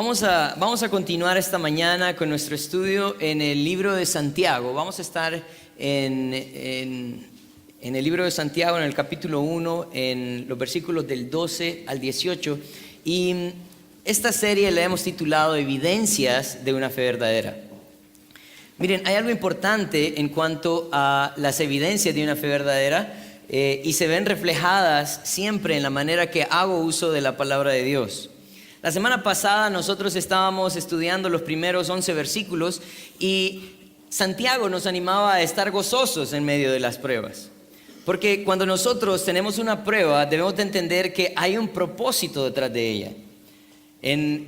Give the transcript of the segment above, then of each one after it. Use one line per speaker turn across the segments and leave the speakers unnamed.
Vamos a continuar esta mañana con nuestro estudio en el libro de Santiago. Vamos a estar en el libro de Santiago, en el capítulo 1, en los versículos del 12 al 18. Y esta serie la hemos titulado Evidencias de una fe verdadera. Miren, hay algo importante en cuanto a las evidencias de una fe verdadera y se ven reflejadas siempre en la manera que hago uso de la palabra de Dios. La semana pasada nosotros estábamos estudiando los primeros 11 versículos y Santiago nos animaba a estar gozosos en medio de las pruebas. Porque cuando nosotros tenemos una prueba debemos de entender que hay un propósito detrás de ella. En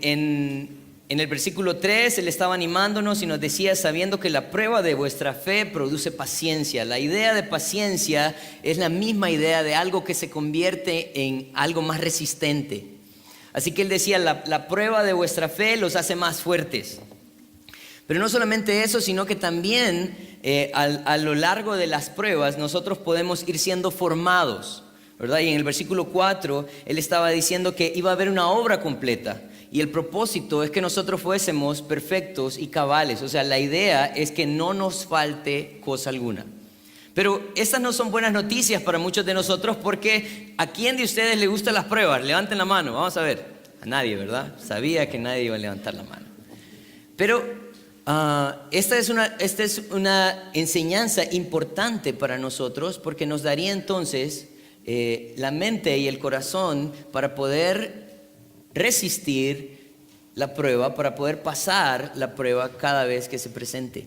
el versículo 3 él estaba animándonos y nos decía: sabiendo que la prueba de vuestra fe produce paciencia. La idea de paciencia es la misma idea de algo que se convierte en algo más resistente. Así que él decía, la prueba de vuestra fe los hace más fuertes. Pero no solamente eso, sino que también a lo largo de las pruebas nosotros podemos ir siendo formados, ¿verdad? Y en el versículo 4 él estaba diciendo que iba a haber una obra completa. Y el propósito es que nosotros fuésemos perfectos y cabales. O sea, la idea es que no nos falte cosa alguna. Pero estas no son buenas noticias para muchos de nosotros, porque ¿a quién de ustedes le gustan las pruebas? Levanten la mano, vamos a ver. A nadie, ¿verdad? Sabía que nadie iba a levantar la mano. Pero esta es una enseñanza importante para nosotros, porque nos daría entonces la mente y el corazón para poder resistir la prueba, para poder pasar la prueba cada vez que se presente.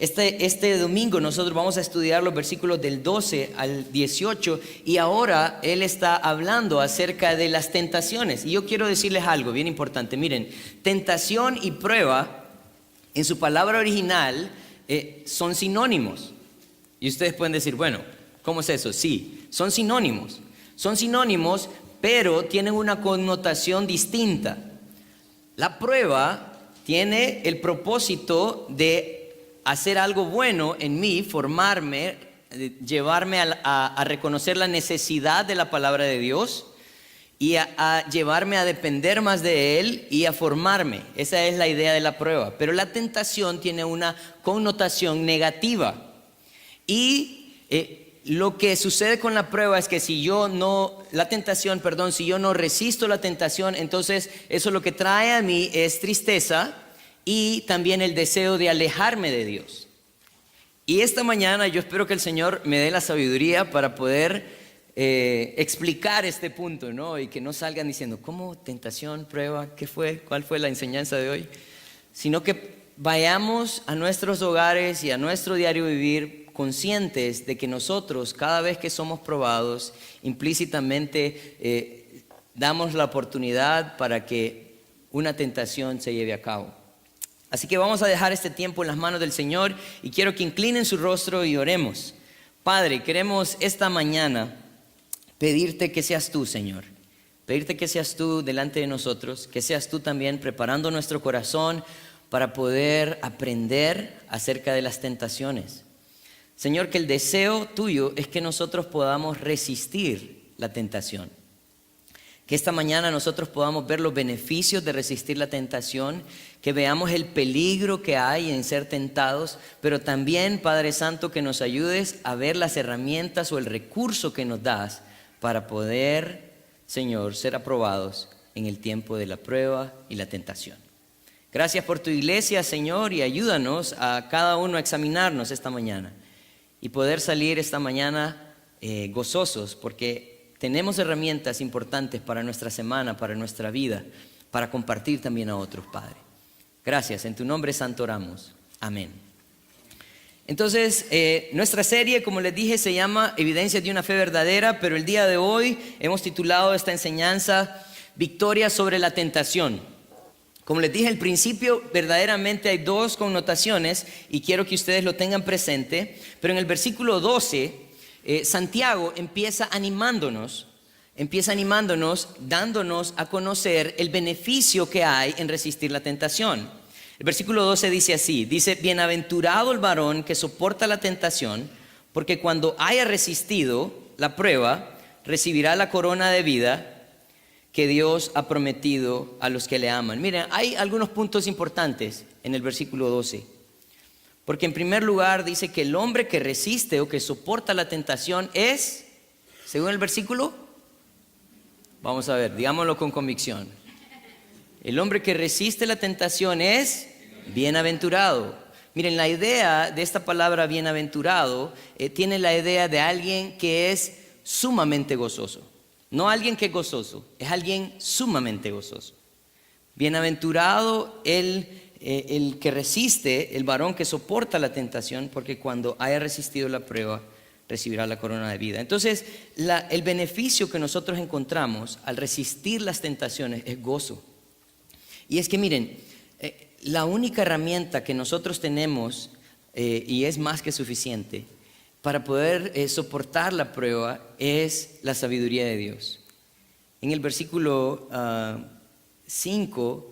Este domingo nosotros vamos a estudiar los versículos del 12 al 18 y ahora él está hablando acerca de las tentaciones. Y yo quiero decirles algo bien importante. Miren, tentación y prueba en su palabra original son sinónimos. Y ustedes pueden decir, bueno, ¿cómo es eso? Sí, son sinónimos. Son sinónimos, pero tienen una connotación distinta. La prueba tiene el propósito de hacer algo bueno en mí, formarme, llevarme a reconocer la necesidad de la palabra de Dios y a llevarme a depender más de Él y a formarme. Esa es la idea de la prueba. Pero la tentación tiene una connotación negativa. Y lo que sucede con la prueba es que si yo no resisto la tentación, entonces eso lo que trae a mí es tristeza y también el deseo de alejarme de Dios. Y esta mañana yo espero que el Señor me dé la sabiduría para poder explicar este punto, ¿no? Y que no salgan diciendo, ¿cómo? Tentación, prueba, ¿qué fue? ¿Cuál fue la enseñanza de hoy? Sino que vayamos a nuestros hogares y a nuestro diario vivir conscientes de que nosotros, cada vez que somos probados, implícitamente damos la oportunidad para que una tentación se lleve a cabo. Así que vamos a dejar este tiempo en las manos del Señor y quiero que inclinen su rostro y oremos. Padre, queremos esta mañana pedirte que seas tú, Señor. Pedirte que seas tú delante de nosotros, que seas tú también preparando nuestro corazón para poder aprender acerca de las tentaciones. Señor, que el deseo tuyo es que nosotros podamos resistir la tentación. Que esta mañana nosotros podamos ver los beneficios de resistir la tentación, que veamos el peligro que hay en ser tentados, pero también, Padre Santo, que nos ayudes a ver las herramientas o el recurso que nos das para poder, Señor, ser aprobados en el tiempo de la prueba y la tentación. Gracias por tu iglesia, Señor, y ayúdanos a cada uno a examinarnos esta mañana y poder salir esta mañana gozosos, porque tenemos herramientas importantes para nuestra semana, para nuestra vida, para compartir también a otros, Padre. Gracias, en tu nombre santo oramos. Amén. Entonces, nuestra serie, como les dije, se llama Evidencias de una fe verdadera, pero el día de hoy hemos titulado esta enseñanza Victoria sobre la tentación. Como les dije al principio, verdaderamente hay dos connotaciones y quiero que ustedes lo tengan presente, pero en el versículo 12... Santiago empieza animándonos, dándonos a conocer el beneficio que hay en resistir la tentación. El versículo 12 dice así, dice, bienaventurado el varón que soporta la tentación, porque cuando haya resistido la prueba, recibirá la corona de vida que Dios ha prometido a los que le aman. Miren, hay algunos puntos importantes en el versículo 12. Porque en primer lugar dice que el hombre que resiste o que soporta la tentación es, según el versículo, vamos a ver, digámoslo con convicción. El hombre que resiste la tentación es bienaventurado. Miren, la idea de esta palabra bienaventurado tiene la idea de alguien que es sumamente gozoso. No alguien que es gozoso, es alguien sumamente gozoso. Bienaventurado el que resiste, el varón que soporta la tentación, porque cuando haya resistido la prueba, recibirá la corona de vida. Entonces, el beneficio que nosotros encontramos al resistir las tentaciones es gozo. Y es que miren, la única herramienta que nosotros tenemos, y es más que suficiente, para poder soportar la prueba es la sabiduría de Dios. En el versículo 5,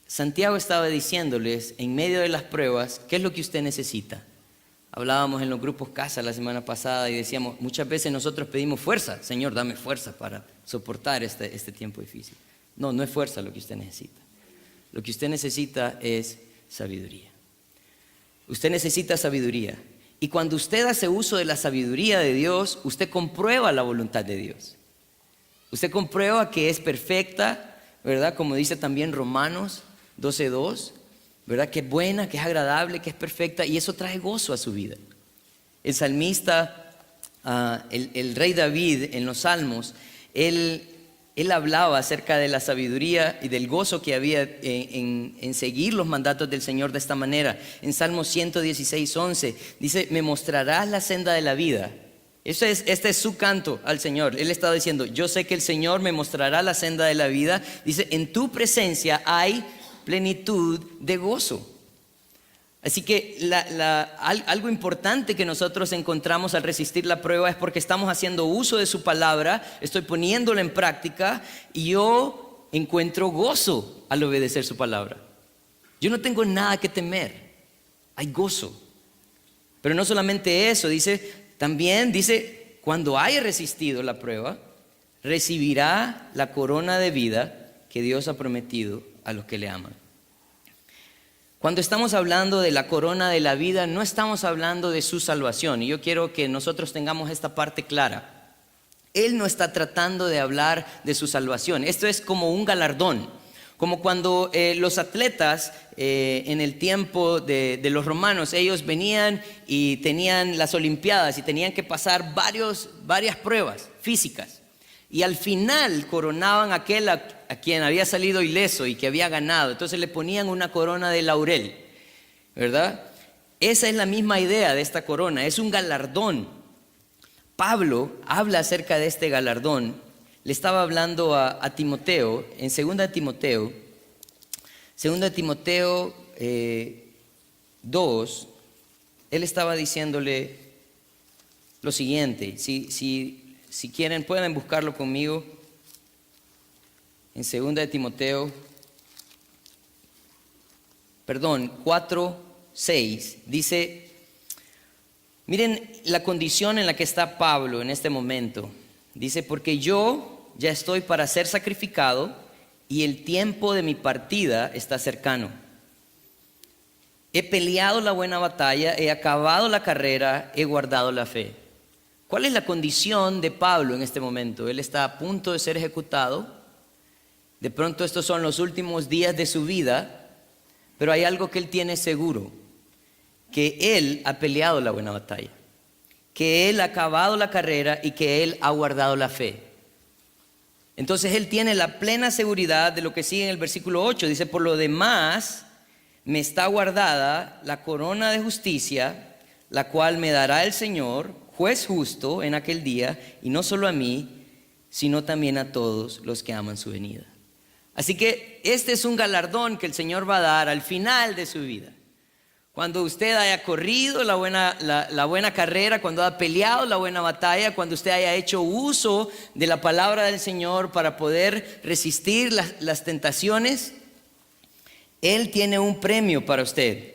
Santiago estaba diciéndoles, en medio de las pruebas, ¿qué es lo que usted necesita? Hablábamos en los grupos casa la semana pasada y decíamos, muchas veces nosotros pedimos fuerza. Señor, dame fuerza para soportar este tiempo difícil. No, no es fuerza lo que usted necesita. Lo que usted necesita es sabiduría. Usted necesita sabiduría. Y cuando usted hace uso de la sabiduría de Dios, usted comprueba la voluntad de Dios. Usted comprueba que es perfecta, ¿verdad? Como dice también Romanos 12:2, ¿verdad? Que es buena, que es agradable, que es perfecta, y eso trae gozo a su vida. El salmista, el rey David en los Salmos, él hablaba acerca de la sabiduría y del gozo que había en seguir los mandatos del Señor de esta manera. En Salmo 116:11 dice, me mostrarás la senda de la vida. Este es su canto al Señor. Él estaba diciendo, yo sé que el Señor me mostrará la senda de la vida. Dice, en tu presencia hay plenitud de gozo. Así que algo importante que nosotros encontramos al resistir la prueba es porque estamos haciendo uso de su palabra, estoy poniéndola en práctica y yo encuentro gozo al obedecer su palabra. Yo no tengo nada que temer, hay gozo. Pero no solamente eso, también dice, cuando haya resistido la prueba, recibirá la corona de vida que Dios ha prometido a los que le aman. Cuando estamos hablando de la corona de la vida, no estamos hablando de su salvación. Y yo quiero que nosotros tengamos esta parte clara. Él no está tratando de hablar de su salvación. Esto es como un galardón. Como cuando los atletas en el tiempo de los romanos, ellos venían y tenían las olimpiadas y tenían que pasar varias pruebas físicas. Y al final coronaban a aquel a quien había salido ileso y que había ganado. Entonces le ponían una corona de laurel, ¿verdad? Esa es la misma idea de esta corona, es un galardón. Pablo habla acerca de este galardón. Le estaba hablando a Timoteo, en 2 Timoteo 2, él estaba diciéndole lo siguiente, si quieren pueden buscarlo conmigo, en 2 Timoteo 4:6, dice, miren la condición en la que está Pablo en este momento. Dice, porque yo ya estoy para ser sacrificado y el tiempo de mi partida está cercano. He peleado la buena batalla, he acabado la carrera, he guardado la fe. ¿Cuál es la condición de Pablo en este momento? Él está a punto de ser ejecutado. De pronto estos son los últimos días de su vida, pero hay algo que él tiene seguro, que él ha peleado la buena batalla, que él ha acabado la carrera y que él ha guardado la fe. Entonces él tiene la plena seguridad de lo que sigue en el versículo 8. Dice, por lo demás me está guardada la corona de justicia, la cual me dará el Señor, juez justo en aquel día, y no solo a mí, sino también a todos los que aman su venida. Así que este es un galardón que el Señor va a dar al final de su vida. Cuando usted haya corrido la buena carrera, cuando haya peleado la buena batalla, cuando usted haya hecho uso de la palabra del Señor para poder resistir las tentaciones, Él tiene un premio para usted.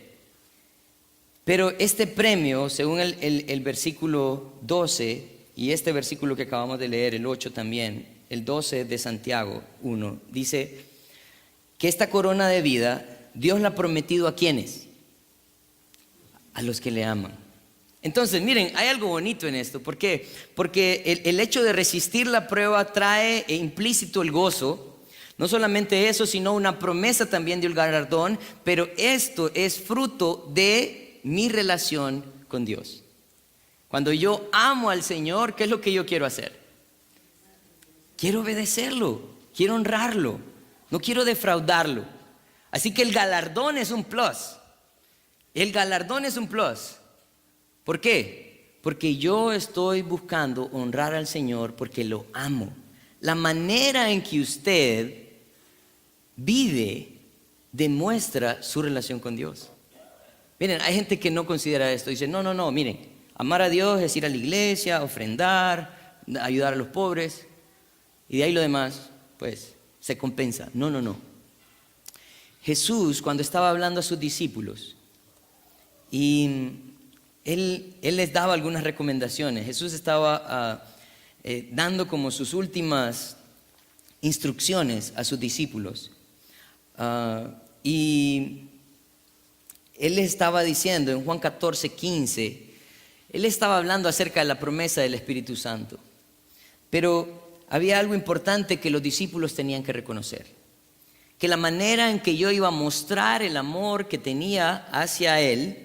Pero este premio, según el versículo 12 y este versículo que acabamos de leer, el 8 también, el 12 de Santiago 1, dice que esta corona de vida Dios la ha prometido ¿a quiénes? A los que le aman. Entonces, miren, hay algo bonito en esto. ¿Por qué? Porque el hecho de resistir la prueba trae implícito el gozo. No solamente eso, sino una promesa también de un galardón. Pero esto es fruto de mi relación con Dios. Cuando yo amo al Señor, ¿qué es lo que yo quiero hacer? Quiero obedecerlo, quiero honrarlo, no quiero defraudarlo. Así que el galardón es un plus. El galardón es un plus. ¿Por qué? Porque yo estoy buscando honrar al Señor porque lo amo. La manera en que usted vive demuestra su relación con Dios. Miren, hay gente que no considera esto. Dice, no, miren, amar a Dios es ir a la iglesia, ofrendar, ayudar a los pobres. Y de ahí lo demás, pues, se compensa. No. Jesús, cuando estaba hablando a sus discípulos, y él les daba algunas recomendaciones. Jesús estaba dando como sus últimas instrucciones a sus discípulos. Y él les estaba diciendo en Juan 14:15, él estaba hablando acerca de la promesa del Espíritu Santo. Pero había algo importante que los discípulos tenían que reconocer. Que la manera en que yo iba a mostrar el amor que tenía hacia Él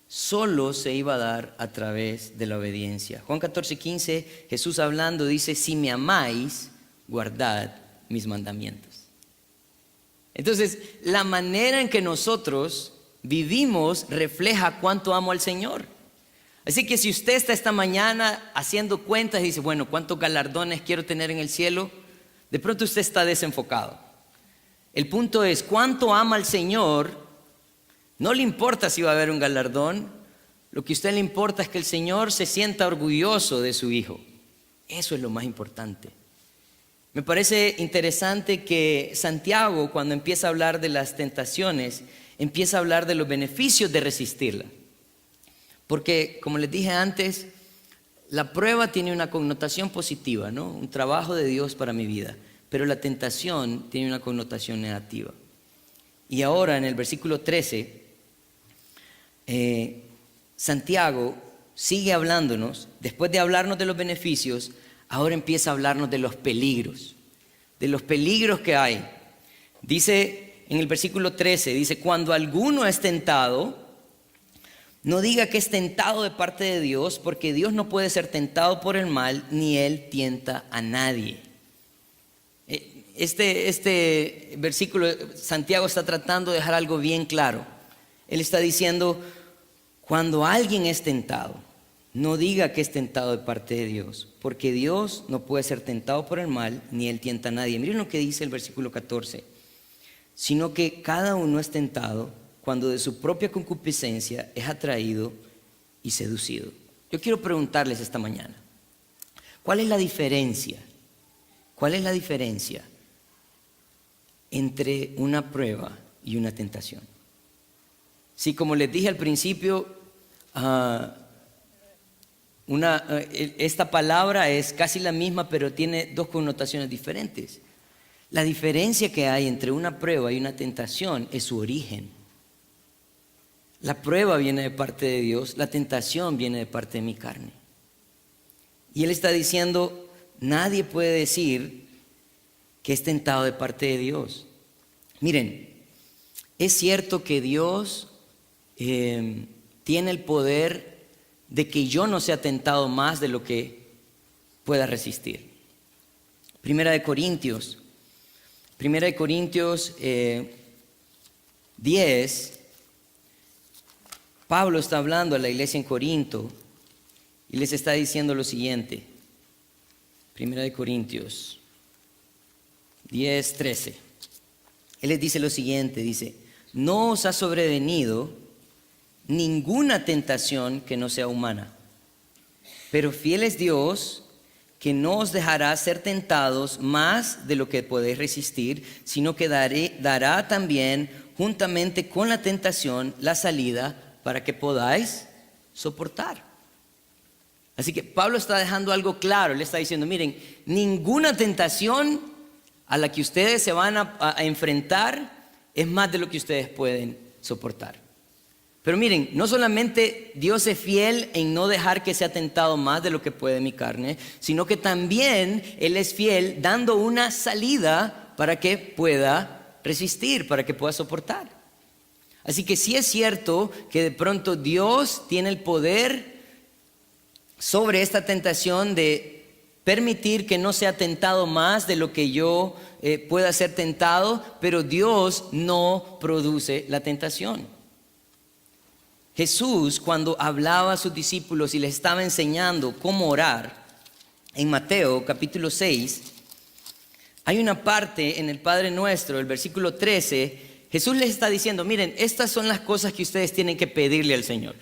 solo se iba a dar a través de la obediencia. Juan 14:15, Jesús hablando dice, si me amáis, guardad mis mandamientos. Entonces, la manera en que nosotros vivimos refleja cuánto amo al Señor. Así que si usted está esta mañana haciendo cuentas y dice, bueno, ¿cuántos galardones quiero tener en el cielo? De pronto usted está desenfocado. El punto es, ¿cuánto ama al Señor? No le importa si va a haber un galardón. Lo que a usted le importa es que el Señor se sienta orgulloso de su Hijo. Eso es lo más importante. Me parece interesante que Santiago, cuando empieza a hablar de las tentaciones, empieza a hablar de los beneficios de resistirla. Porque, como les dije antes, la prueba tiene una connotación positiva, ¿no? Un trabajo de Dios para mi vida. Pero la tentación tiene una connotación negativa. Y ahora, en el versículo 13, Santiago sigue hablándonos, después de hablarnos de los beneficios, ahora empieza a hablarnos de los peligros que hay. Dice en el versículo 13, dice, cuando alguno es tentado, no diga que es tentado de parte de Dios, porque Dios no puede ser tentado por el mal, ni Él tienta a nadie. Este versículo, Santiago está tratando de dejar algo bien claro. Él está diciendo, cuando alguien es tentado, no diga que es tentado de parte de Dios, porque Dios no puede ser tentado por el mal, ni Él tienta a nadie. Miren lo que dice el versículo 14, sino que cada uno es tentado cuando de su propia concupiscencia es atraído y seducido. Yo quiero preguntarles esta mañana, ¿cuál es la diferencia? ¿Cuál es la diferencia entre una prueba y una tentación? Sí, como les dije al principio, esta palabra es casi la misma, pero tiene dos connotaciones diferentes. La diferencia que hay entre una prueba y una tentación es su origen. La prueba viene de parte de Dios, la tentación viene de parte de mi carne. Y Él está diciendo, nadie puede decir que es tentado de parte de Dios. Miren, es cierto que Dios tiene el poder de que yo no sea tentado más de lo que pueda resistir. Primera de Corintios 10, Pablo está hablando a la iglesia en Corinto y les está diciendo lo siguiente. Primera de Corintios 10, 13. Él les dice lo siguiente, dice, no os ha sobrevenido ninguna tentación que no sea humana, pero fiel es Dios, que no os dejará ser tentados más de lo que podéis resistir, sino que dará también juntamente con la tentación la salida para que podáis soportar. Así que Pablo está dejando algo claro. Él está diciendo, miren, ninguna tentación a la que ustedes se van a enfrentar es más de lo que ustedes pueden soportar. Pero miren, no solamente Dios es fiel en no dejar que sea tentado más de lo que puede mi carne, sino que también Él es fiel dando una salida para que pueda resistir, para que pueda soportar. Así que sí es cierto que de pronto Dios tiene el poder sobre esta tentación de permitir que no sea tentado más de lo que yo pueda ser tentado, pero Dios no produce la tentación. Jesús, cuando hablaba a sus discípulos y les estaba enseñando cómo orar, en Mateo capítulo 6, hay una parte en el Padre Nuestro, el versículo 13, Jesús les está diciendo, miren, estas son las cosas que ustedes tienen que pedirle al Señor.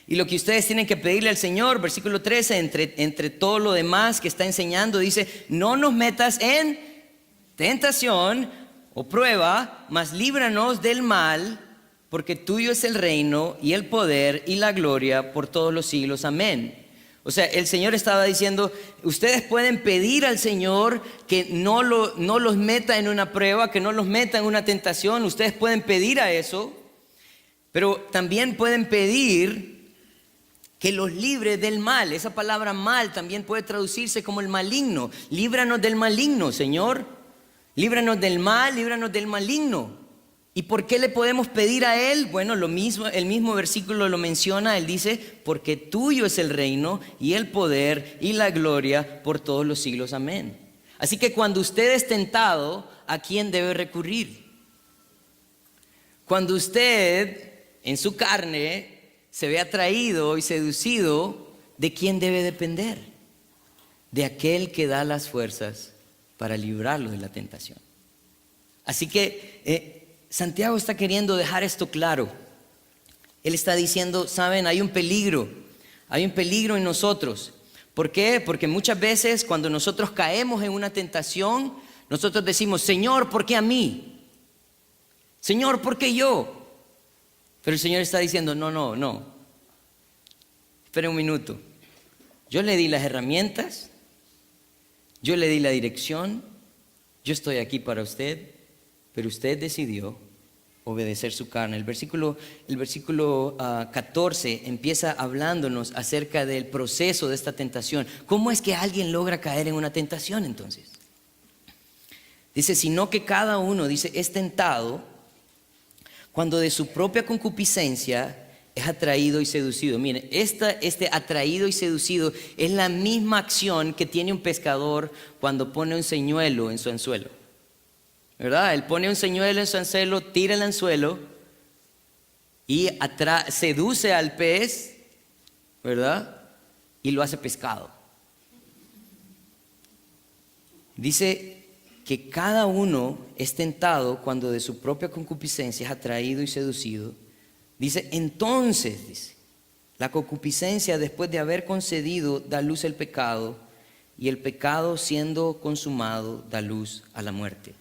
Y lo que ustedes tienen que pedirle al Señor, versículo 13, entre todo lo demás que está enseñando, dice, no nos metas en tentación o prueba, mas líbranos del mal, porque tuyo es el reino y el poder y la gloria por todos los siglos. Amén. O sea, el Señor estaba diciendo, ustedes pueden pedir al Señor que no los meta en una prueba, que no los meta en una tentación. Ustedes pueden pedir a eso, pero también pueden pedir que los libre del mal. Esa palabra mal también puede traducirse como el maligno. Líbranos del maligno, Señor. Líbranos del mal, líbranos del maligno. ¿Y por qué le podemos pedir a Él? Bueno, lo mismo, el mismo versículo lo menciona. Él dice, porque tuyo es el reino y el poder y la gloria por todos los siglos. Amén. Así que cuando usted es tentado, ¿a quién debe recurrir? Cuando usted en su carne se ve atraído y seducido, ¿de quién debe depender? De aquel que da las fuerzas para librarlo de la tentación. Así que Santiago está queriendo dejar esto claro. Él está diciendo, saben, hay un peligro en nosotros. ¿Por qué? Porque muchas veces cuando nosotros caemos en una tentación, nosotros decimos, Señor, ¿por qué a mí? Señor, ¿por qué yo? Pero el Señor está diciendo, no. Espera un minuto. Yo le di las herramientas, yo le di la dirección, yo estoy aquí para usted, pero usted decidió obedecer su carne. El versículo 14 empieza hablándonos acerca del proceso de esta tentación. ¿Cómo es que alguien logra caer en una tentación entonces? Dice, sino que cada uno, dice, es tentado cuando de su propia concupiscencia es atraído y seducido. Miren, este atraído y seducido es la misma acción que tiene un pescador cuando pone un señuelo en su anzuelo. ¿Verdad? Él pone un señuelo en su anzuelo, tira el anzuelo y seduce al pez, ¿verdad? Y lo hace pescado. Dice que cada uno es tentado cuando de su propia concupiscencia es atraído y seducido. Dice, entonces, dice, la concupiscencia después de haber concedido da luz al pecado, y el pecado siendo consumado da luz a la muerte.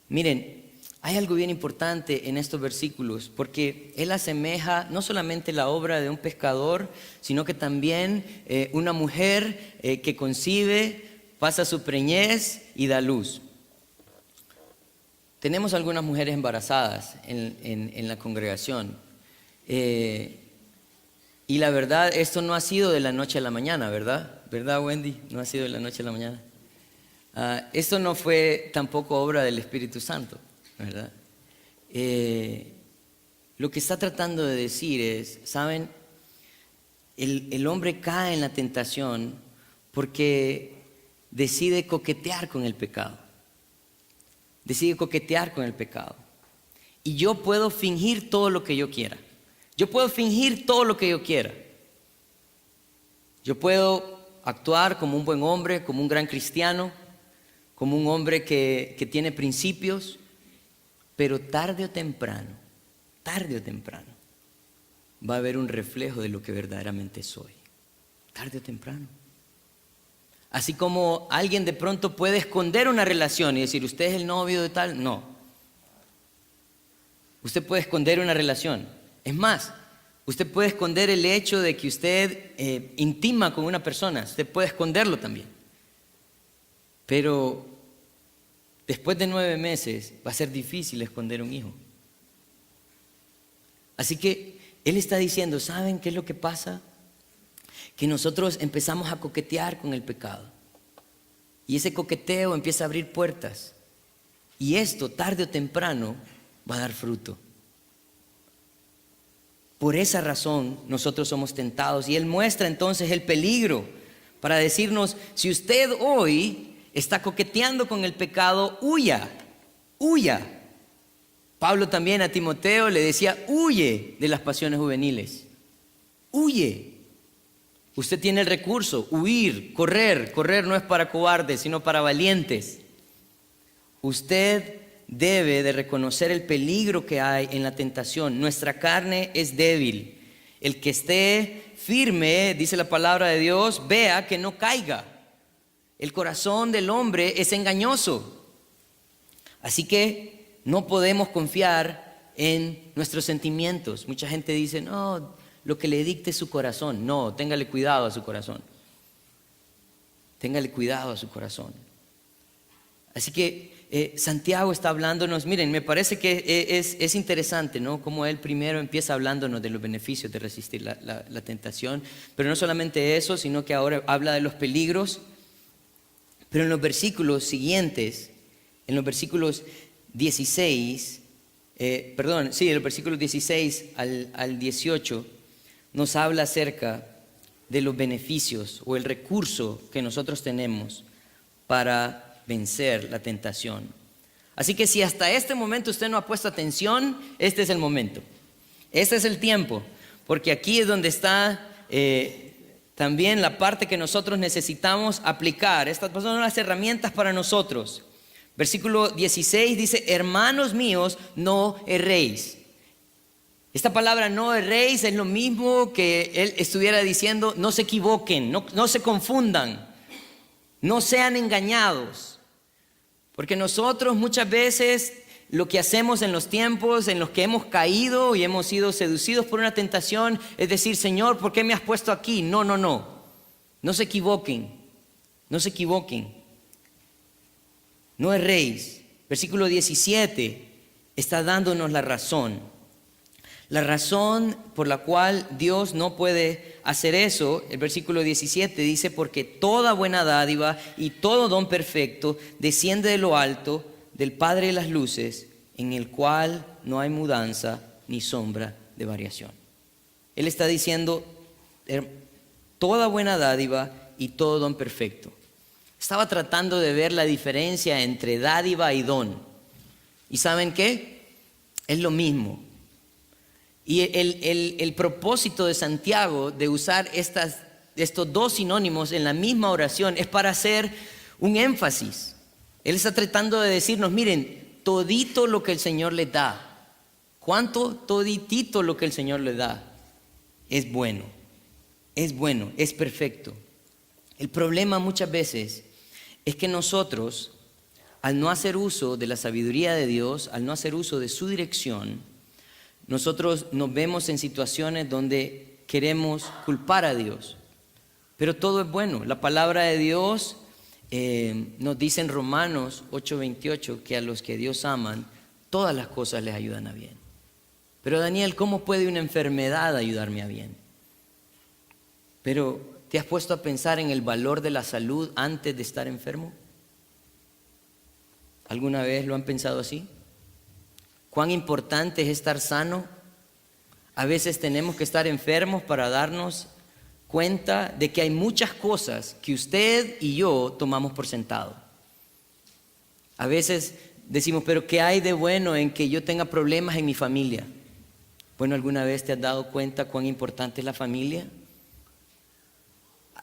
Miren, hay algo bien importante en estos versículos, porque él asemeja no solamente la obra de un pescador, sino que también una mujer que concibe, pasa su preñez y da luz. Tenemos algunas mujeres embarazadas en la congregación. Y la verdad, esto no ha sido de la noche a la mañana, ¿verdad? ¿Verdad, Wendy? No ha sido de la noche a la mañana. Esto no fue tampoco obra del Espíritu Santo, ¿verdad? Lo que está tratando de decir es, ¿saben? El hombre cae en la tentación porque decide coquetear con el pecado. Decide coquetear con el pecado. Y yo puedo fingir todo lo que yo quiera. Yo puedo fingir todo lo que yo quiera. Yo puedo actuar como un buen hombre, como un gran cristiano, como un hombre que tiene principios, pero tarde o temprano, va a haber un reflejo de lo que verdaderamente soy. Tarde o temprano. Así como alguien de pronto puede esconder una relación y decir, usted es el novio de tal, no. Usted puede esconder una relación. Es más, Usted puede esconder el hecho de que usted intima con una persona. Usted puede esconderlo también. Pero después de 9 meses va a ser difícil esconder un hijo. Así que Él está diciendo, ¿saben qué es lo que pasa? Que nosotros empezamos a coquetear con el pecado. Y ese coqueteo empieza a abrir puertas. Y esto, tarde o temprano, va a dar fruto. Por esa razón, nosotros somos tentados. Y Él muestra entonces el peligro para decirnos, si usted hoy está coqueteando con el pecado, huya, huya. Pablo también a Timoteo le decía, huye de las pasiones juveniles. Huye. Usted tiene el recurso, huir, correr. Correr no es para cobardes, sino para valientes. Usted debe de reconocer el peligro que hay en la tentación. Nuestra carne es débil. El que esté firme, dice la palabra de Dios, vea que no caiga. El corazón del hombre es engañoso. Así que no podemos confiar en nuestros sentimientos. Mucha gente dice, no, lo que le dicte su corazón. No, téngale cuidado a su corazón. Téngale cuidado a su corazón. Así que Santiago está hablándonos, miren, me parece que es interesante, ¿no? Como él primero empieza hablándonos de los beneficios de resistir la tentación, pero no solamente eso, sino que ahora habla de los peligros. Pero en los versículos siguientes, en los versículos 16, en los versículos 16 al 18, nos habla acerca de los beneficios o el recurso que nosotros tenemos para vencer la tentación. Así que si hasta este momento usted no ha puesto atención, este es el momento. Este es el tiempo, porque aquí es donde está también la parte que nosotros necesitamos aplicar. Estas son las herramientas para nosotros. Versículo 16 dice, hermanos míos, no erréis. Esta palabra no erréis es lo mismo que él estuviera diciendo, no se equivoquen, no se confundan, no sean engañados. Porque nosotros muchas veces lo que hacemos en los tiempos en los que hemos caído y hemos sido seducidos por una tentación es decir, Señor, ¿por qué me has puesto aquí? No se equivoquen, no se equivoquen. No erréis. Versículo 17 está dándonos la razón. La razón por la cual Dios no puede hacer eso, el versículo 17 dice, porque toda buena dádiva y todo don perfecto desciende de lo alto, del Padre de las luces, en el cual no hay mudanza ni sombra de variación. Él está diciendo, toda buena dádiva y todo don perfecto. Estaba tratando de ver la diferencia entre dádiva y don. ¿Y saben qué? Es lo mismo. Y el propósito de Santiago de usar estos dos sinónimos en la misma oración es para hacer un énfasis. Él está tratando de decirnos, miren, todito lo que el Señor les da. ¿Cuánto? Toditito lo que el Señor les da. Es bueno, es perfecto. El problema muchas veces es que nosotros, al no hacer uso de la sabiduría de Dios, al no hacer uso de su dirección, nosotros nos vemos en situaciones donde queremos culpar a Dios. Pero todo es bueno. La palabra de Dios nos dice en Romanos 8:28 que a los que Dios aman, todas las cosas les ayudan a bien. Pero Daniel, ¿cómo puede una enfermedad ayudarme a bien? Pero, ¿te has puesto a pensar en el valor de la salud antes de estar enfermo? ¿Alguna vez lo han pensado así? ¿Cuán importante es estar sano? A veces tenemos que estar enfermos para darnos cuenta de que hay muchas cosas que usted y yo tomamos por sentado. A veces decimos, pero ¿qué hay de bueno en que yo tenga problemas en mi familia? Bueno, ¿alguna vez te has dado cuenta cuán importante es la familia?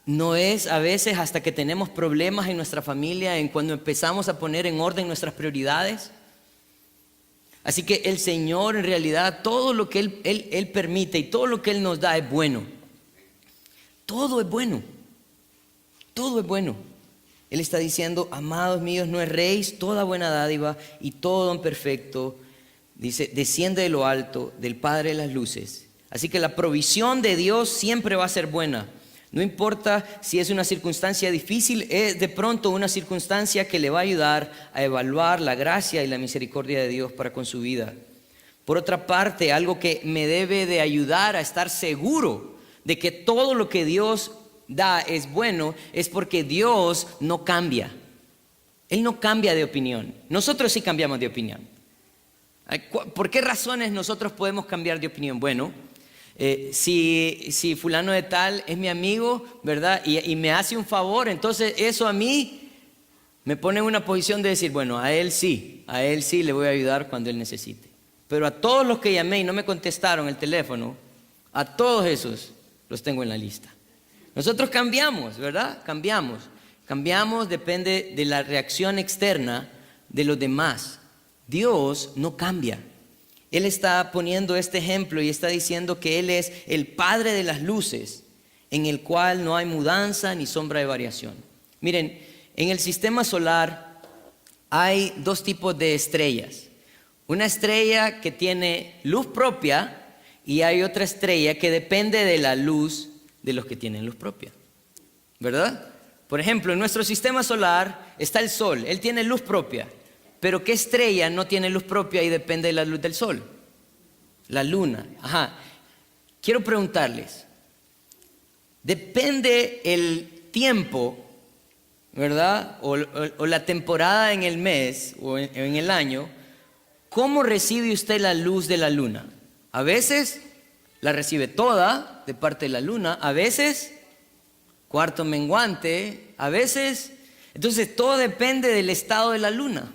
No es a veces hasta que tenemos problemas en nuestra familia, en cuando empezamos a poner en orden nuestras prioridades. Así que el Señor en realidad, todo lo que Él permite y todo lo que Él nos da es bueno. Todo es bueno. Todo es bueno. Él está diciendo, amados míos, no erréis, toda buena dádiva y todo don perfecto, dice, desciende de lo alto, del Padre de las luces. Así que la provisión de Dios siempre va a ser buena. No importa si es una circunstancia difícil, es de pronto una circunstancia que le va a ayudar a evaluar la gracia y la misericordia de Dios para con su vida. Por otra parte, algo que me debe de ayudar a estar seguro de que todo lo que Dios da es bueno, es porque Dios no cambia. Él no cambia de opinión. Nosotros sí cambiamos de opinión. ¿Por qué razones nosotros podemos cambiar de opinión? Bueno, si fulano de tal es mi amigo, ¿verdad? Y me hace un favor, entonces eso a mí me pone en una posición de decir, bueno, a él sí le voy a ayudar cuando él necesite. Pero a todos los que llamé y no me contestaron el teléfono, a todos esos los tengo en la lista. Nosotros cambiamos, ¿verdad? Cambiamos, depende de la reacción externa de los demás. Dios no cambia. Él está poniendo este ejemplo y está diciendo que Él es el Padre de las luces, en el cual no hay mudanza ni sombra de variación. Miren, en el sistema solar hay dos tipos de estrellas. Una estrella que tiene luz propia y hay otra estrella que depende de la luz de los que tienen luz propia, ¿verdad? Por ejemplo, en nuestro sistema solar está el Sol, él tiene luz propia. Pero ¿qué estrella no tiene luz propia y depende de la luz del sol? La luna. Ajá. Quiero preguntarles, ¿depende el tiempo, verdad? O la temporada en el mes o en el año? ¿Cómo recibe usted la luz de la luna? A veces la recibe toda de parte de la luna, a veces cuarto menguante, a veces... Entonces todo depende del estado de la luna.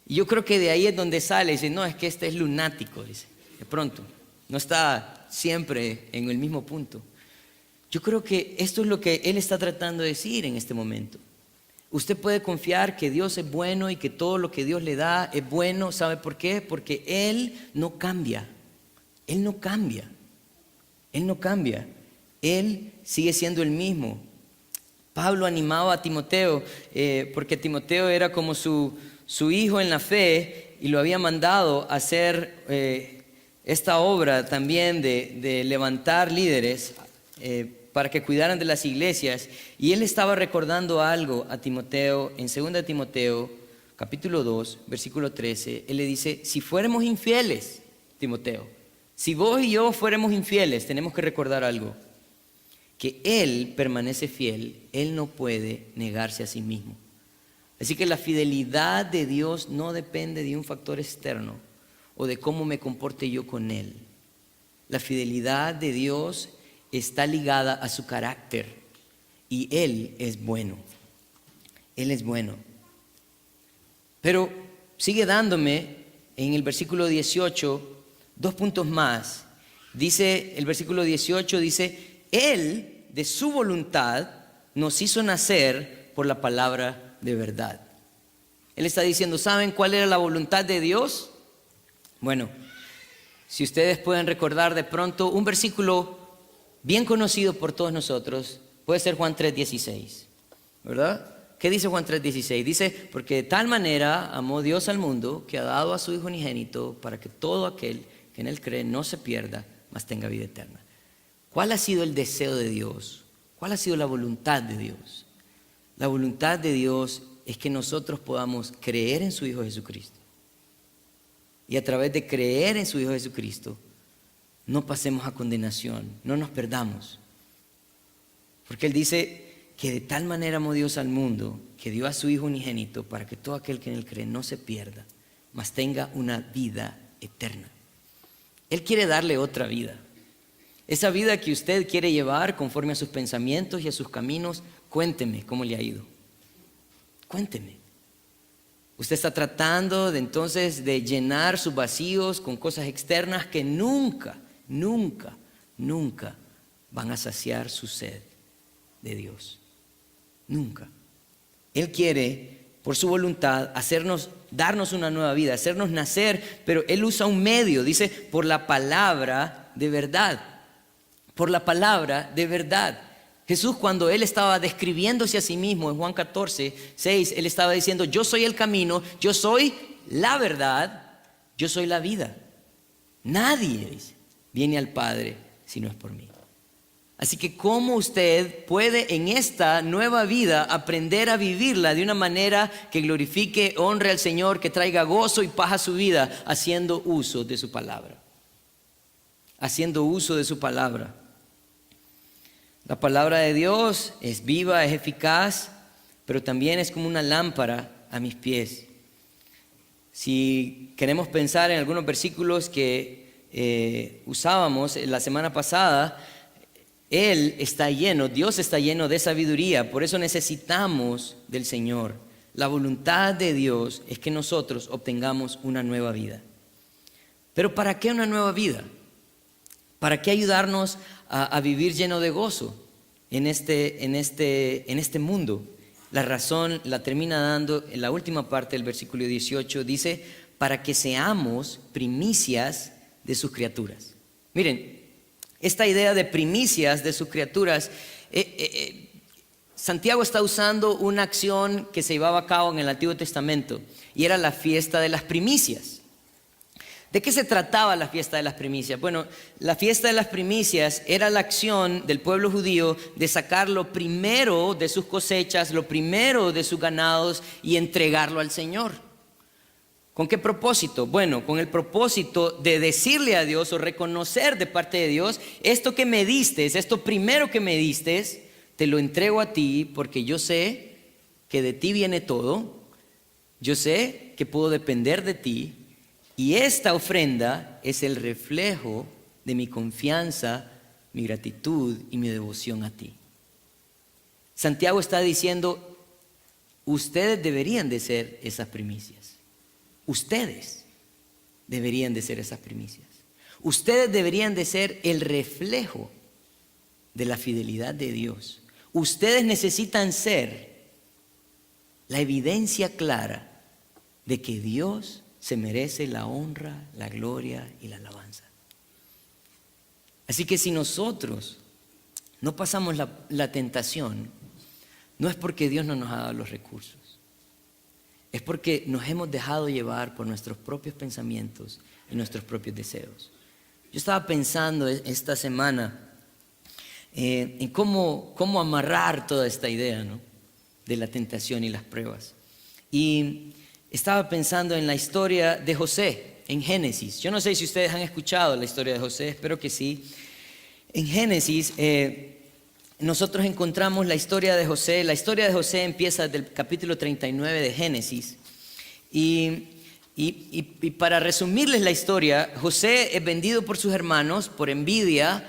Y yo creo que de ahí es donde sale, dice, no, es que este es lunático, dice, de pronto, no está siempre en el mismo punto. Yo creo que esto es lo que él está tratando de decir en este momento. Usted puede confiar que Dios es bueno y que todo lo que Dios le da es bueno, ¿sabe por qué? Porque Él no cambia, Él no cambia, Él no cambia, Él sigue siendo el mismo. Pablo animaba a Timoteo, porque Timoteo era como su hijo en la fe y lo había mandado a hacer esta obra también de levantar líderes para que cuidaran de las iglesias. Y él estaba recordando algo a Timoteo en 2 Timoteo capítulo 2 versículo 13. Él le dice, si fuéramos infieles, Timoteo, si vos y yo fuéramos infieles, tenemos que recordar algo, que Él permanece fiel, Él no puede negarse a sí mismo. Así que la fidelidad de Dios no depende de un factor externo o de cómo me comporte yo con Él. La fidelidad de Dios está ligada a su carácter y Él es bueno. Él es bueno. Pero sigue dándome en el versículo 18 2 puntos más. Dice el versículo 18, dice, Él de su voluntad nos hizo nacer por la palabra de verdad. Él está diciendo, ¿saben cuál era la voluntad de Dios? Bueno, si ustedes pueden recordar de pronto un versículo bien conocido por todos nosotros, puede ser Juan 3:16, ¿verdad? ¿Qué dice Juan 3:16? Dice, porque de tal manera amó Dios al mundo que ha dado a su Hijo unigénito para que todo aquel que en Él cree no se pierda, mas tenga vida eterna. ¿Cuál ha sido el deseo de Dios? ¿Cuál ha sido la voluntad de Dios? La voluntad de Dios es que nosotros podamos creer en su Hijo Jesucristo. Y a través de creer en su Hijo Jesucristo, no pasemos a condenación, no nos perdamos. Porque Él dice que de tal manera amó Dios al mundo, que dio a su Hijo unigénito para que todo aquel que en Él cree no se pierda, mas tenga una vida eterna. Él quiere darle otra vida. Esa vida que usted quiere llevar conforme a sus pensamientos y a sus caminos, cuénteme cómo le ha ido. Cuénteme. Usted está tratando de entonces de llenar sus vacíos con cosas externas que nunca van a saciar su sed de Dios. Nunca. Él quiere, por su voluntad, darnos una nueva vida, hacernos nacer, pero Él usa un medio, dice, por la palabra de verdad. Por la palabra de verdad. Jesús, cuando Él estaba describiéndose a sí mismo en Juan 14:6, Él estaba diciendo, yo soy el camino, yo soy la verdad, yo soy la vida. Nadie, dice, viene al Padre si no es por mí. Así que ¿cómo usted puede en esta nueva vida aprender a vivirla de una manera que glorifique, honre al Señor, que traiga gozo y paz a su vida, haciendo uso de su palabra? Haciendo uso de su palabra. La palabra de Dios es viva, es eficaz, pero también es como una lámpara a mis pies. Si queremos pensar en algunos versículos que usábamos la semana pasada, Dios está lleno de sabiduría, por eso necesitamos del Señor. La voluntad de Dios es que nosotros obtengamos una nueva vida. Pero ¿para qué una nueva vida? ¿Para qué ayudarnos a vivir lleno de gozo en este mundo? La razón la termina dando en la última parte del versículo 18, dice, para que seamos primicias de sus criaturas. Miren, esta idea de primicias de sus criaturas, Santiago está usando una acción que se llevaba a cabo en el Antiguo Testamento y era la fiesta de las primicias. ¿De qué se trataba la fiesta de las primicias? Bueno, la fiesta de las primicias era la acción del pueblo judío de sacar lo primero de sus cosechas, lo primero de sus ganados y entregarlo al Señor. ¿Con qué propósito? Bueno, con el propósito de decirle a Dios o reconocer de parte de Dios, esto que me diste, esto primero que me diste, te lo entrego a ti porque yo sé que de ti viene todo, yo sé que puedo depender de ti y esta ofrenda es el reflejo de mi confianza, mi gratitud y mi devoción a ti. Santiago está diciendo, ustedes deberían de ser esas primicias. Ustedes deberían de ser esas primicias. Ustedes deberían de ser el reflejo de la fidelidad de Dios. Ustedes necesitan ser la evidencia clara de que Dios se merece la honra, la gloria y la alabanza. Así que si nosotros no pasamos la tentación, no es porque Dios no nos ha dado los recursos. Es porque nos hemos dejado llevar por nuestros propios pensamientos y nuestros propios deseos. Yo estaba pensando esta semana en cómo amarrar toda esta idea, ¿no?, de la tentación y las pruebas. Y estaba pensando en la historia de José en Génesis. Yo no sé si ustedes han escuchado la historia de José, espero que sí. En Génesis nosotros encontramos la historia de José. La historia de José empieza desde el capítulo 39 de Génesis. Y para resumirles la historia, José es vendido por sus hermanos por envidia.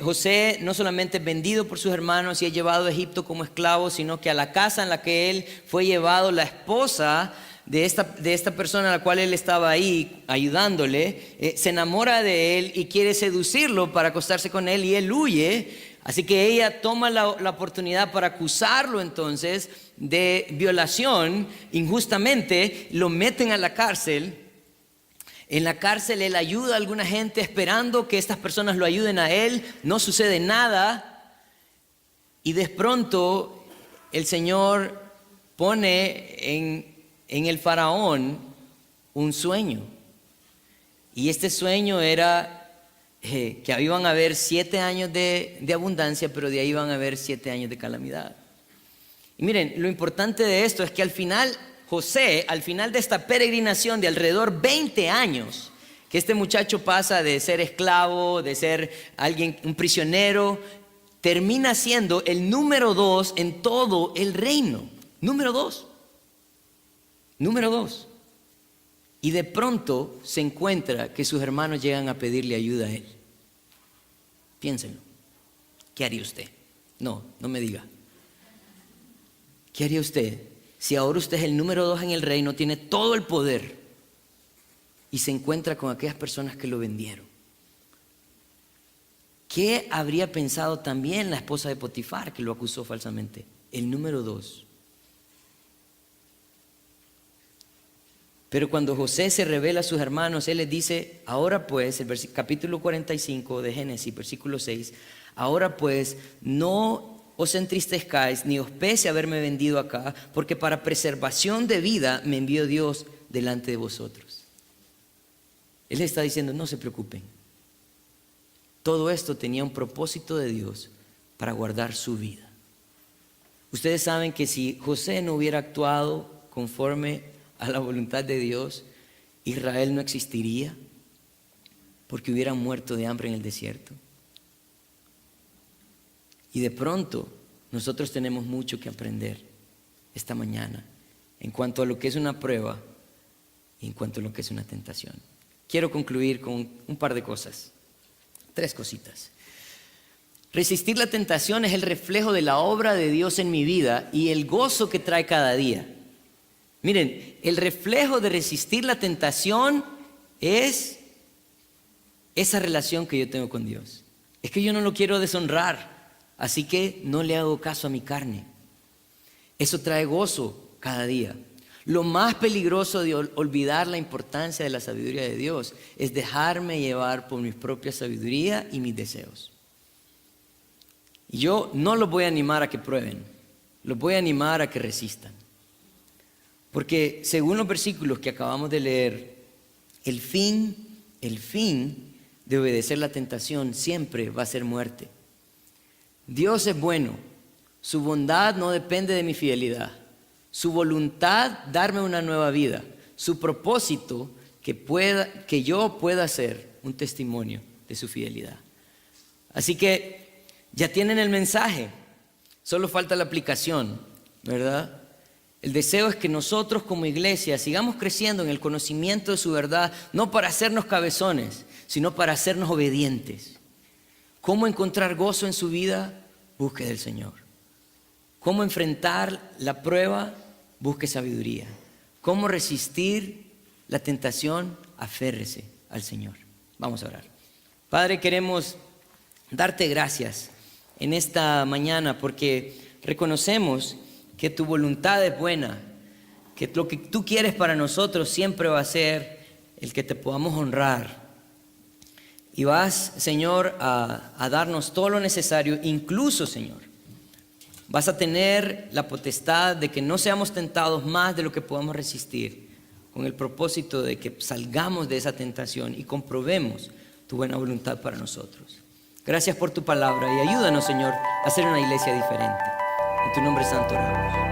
José no solamente es vendido por sus hermanos y es llevado a Egipto como esclavo, sino que a la casa en la que él fue llevado, la esposa de esta persona a la cual él estaba ahí ayudándole, se enamora de él y quiere seducirlo para acostarse con él y él huye. Así que ella toma la oportunidad para acusarlo entonces de violación injustamente, lo meten a la cárcel. En la cárcel él ayuda a alguna gente esperando que estas personas lo ayuden a él, no sucede nada y de pronto el Señor pone en el faraón un sueño y este sueño era que iban a haber 7 años de abundancia, pero de ahí iban a haber 7 años de calamidad. Y miren, lo importante de esto es que al final José, al final de esta peregrinación de alrededor 20 años, que este muchacho pasa de ser esclavo, de ser un prisionero, termina siendo el número 2 en todo el reino. Número 2. Y de pronto se encuentra que sus hermanos llegan a pedirle ayuda a él. Piénsenlo. ¿Qué haría usted? No me diga. ¿Qué haría usted si ahora usted es el número 2 en el reino, tiene todo el poder y se encuentra con aquellas personas que lo vendieron? ¿Qué habría pensado también la esposa de Potifar que lo acusó falsamente? El número 2. Pero cuando José se revela a sus hermanos, él les dice, ahora pues, el capítulo 45 de Génesis, versículo 6, ahora pues no os entristezcáis ni os pese haberme vendido acá, porque para preservación de vida me envió Dios delante de vosotros. Él les está diciendo, no se preocupen, todo esto tenía un propósito de Dios para guardar su vida. Ustedes saben que si José no hubiera actuado conforme a la voluntad de Dios, Israel no existiría, porque hubieran muerto de hambre en el desierto. Y de pronto nosotros tenemos mucho que aprender esta mañana en cuanto a lo que es una prueba y en cuanto a lo que es una tentación. Quiero concluir con un par de cosas, 3 cositas. Resistir la tentación es el reflejo de la obra de Dios en mi vida y el gozo que trae cada día. Miren, el reflejo de resistir la tentación es esa relación que yo tengo con Dios. Es que yo no lo quiero deshonrar, así que no le hago caso a mi carne. Eso trae gozo cada día. Lo más peligroso de olvidar la importancia de la sabiduría de Dios es dejarme llevar por mi propia sabiduría y mis deseos. Y yo no los voy a animar a que prueben, los voy a animar a que resistan. Porque según los versículos que acabamos de leer, el fin de obedecer la tentación siempre va a ser muerte. Dios es bueno, su bondad no depende de mi fidelidad, su voluntad darme una nueva vida, su propósito que yo pueda ser un testimonio de su fidelidad. Así que ya tienen el mensaje, solo falta la aplicación, ¿verdad? El deseo es que nosotros como iglesia sigamos creciendo en el conocimiento de su verdad, no para hacernos cabezones, sino para hacernos obedientes. ¿Cómo encontrar gozo en su vida? Busque del Señor. ¿Cómo enfrentar la prueba? Busque sabiduría. ¿Cómo resistir la tentación? Aférrese al Señor. Vamos a orar. Padre, queremos darte gracias en esta mañana porque reconocemos que tu voluntad es buena, que lo que tú quieres para nosotros siempre va a ser el que te podamos honrar. Y vas, Señor, a darnos todo lo necesario, incluso, Señor, vas a tener la potestad de que no seamos tentados más de lo que podamos resistir, con el propósito de que salgamos de esa tentación y comprobemos tu buena voluntad para nosotros. Gracias por tu palabra y ayúdanos, Señor, a ser una iglesia diferente. En tu nombre santo oramos.